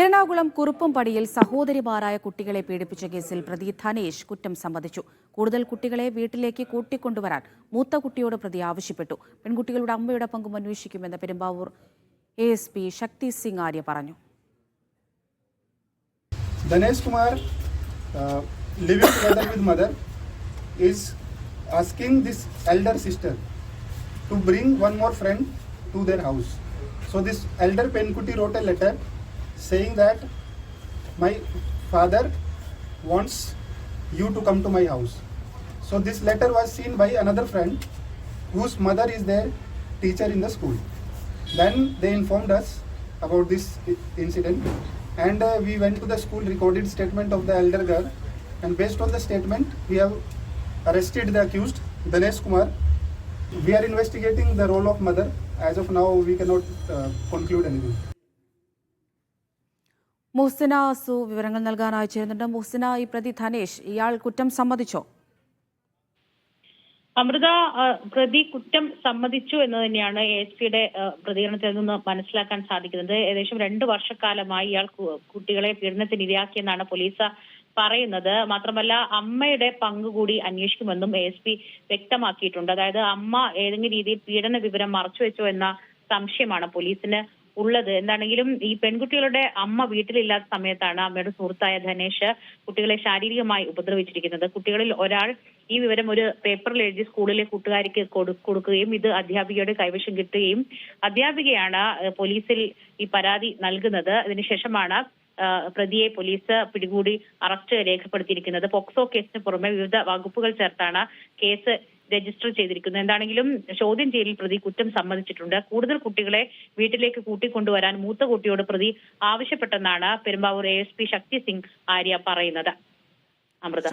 എറണാകുളം കുറുപ്പംപടിയിൽ സഹോദരിമാരായ കുട്ടികളെ പീഡിപ്പിച്ച കേസിൽ പ്രതി ധനേഷ് കുറ്റം സമ്മതിച്ചു. കൂടുതൽ കുട്ടികളെ വീട്ടിലേക്ക് കൂട്ടിക്കൊണ്ടുവരാൻ മൂത്ത കുട്ടിയോട് പ്രതി ആവശ്യപ്പെട്ടു. പെൺകുട്ടികളുടെ അമ്മയുടെ പങ്കും അന്വേഷിക്കുമെന്ന് പെരുമ്പാവൂർ ASP ശക്തി സിംഗ് ആര്യ പറഞ്ഞു. Dhanesh Kumar, living together with mother, is asking this elder sister to bring one more friend to their house. So this elder Penkuti wrote a letter saying that my father wants you to come to my house. So this letter was seen by another friend whose mother is their teacher in the school. Then they informed us about this incident, and we went to the school, recorded statement of the elder girl, and based on the statement we have arrested the accused Dhanesh Kumar. We are investigating the role of mother. As of now we cannot conclude anything. Muhsina സു വിവരങ്ങൾ നൽകാനായി ചേരുന്നുണ്ട്. മുഹ്സിന, ഈ പ്രതി ധനേഷ് ഇയാൾ കുറ്റം സമ്മതിച്ചോ? അമൃത, പ്രതി കുറ്റം സമ്മതിച്ചു എന്ന് തന്നെയാണ് ASPയുടെ പ്രതികരണത്തിൽ നിന്ന് മനസ്സിലാക്കാൻ സാധിക്കുന്നത്. ഏകദേശം 2 വർഷക്കാലമായി ഇയാൾ കുട്ടികളെ പീഡനത്തിന് ഇരയാക്കിയെന്നാണ് പോലീസ് പറയുന്നത്. മാത്രമല്ല, അമ്മയുടെ പങ്ക് കൂടി അന്വേഷിക്കുമെന്നും ASP വ്യക്തമാക്കിയിട്ടുണ്ട്. അതായത് അമ്മ ഏതെങ്കിലും രീതിയിൽ പീഡന വിവരം മറച്ചുവെച്ചോ എന്ന സംശയമാണ് പോലീസിന് ഉള്ളത്. എന്താണെങ്കിലും ഈ പെൺകുട്ടികളുടെ അമ്മ വീട്ടിലില്ലാത്ത സമയത്താണ് അമ്മയുടെ സുഹൃത്തായ ധനേഷ് കുട്ടികളെ ശാരീരികമായി ഉപദ്രവിച്ചിരിക്കുന്നത്. കുട്ടികളിൽ ഒരാൾ ഈ വിവരം ഒരു പേപ്പറിൽ എഴുതി സ്കൂളിലെ കൂട്ടുകാരിക്ക് കൊടുക്കുകയും ഇത് അധ്യാപികയുടെ കൈവശം കിട്ടുകയും അധ്യാപികയാണ് പോലീസിൽ ഈ പരാതി നൽകുന്നത്. അതിനുശേഷമാണ് പ്രതിയെ പോലീസ് പിടികൂടി അറസ്റ്റ് രേഖപ്പെടുത്തിയിരിക്കുന്നത്. പോക്സോ കേസിന് പുറമെ വിവിധ വകുപ്പുകൾ ചേർത്താണ് കേസ് രജിസ്റ്റർ ചെയ്തിരിക്കുന്നത്. എന്താണെങ്കിലും ചോദ്യം ചെയ്യലിൽ പ്രതി കുറ്റം സമ്മതിച്ചിട്ടുണ്ട്. കൂടുതൽ കുട്ടികളെ വീട്ടിലേക്ക് കൂട്ടിക്കൊണ്ടുവരാൻ മൂത്ത കുട്ടിയോട് പ്രതി ആവശ്യപ്പെട്ടെന്നാണ് പെരുമ്പാവൂർ ASP ശക്തി സിംഗ് ആര്യ പറയുന്നത്. അമൃത.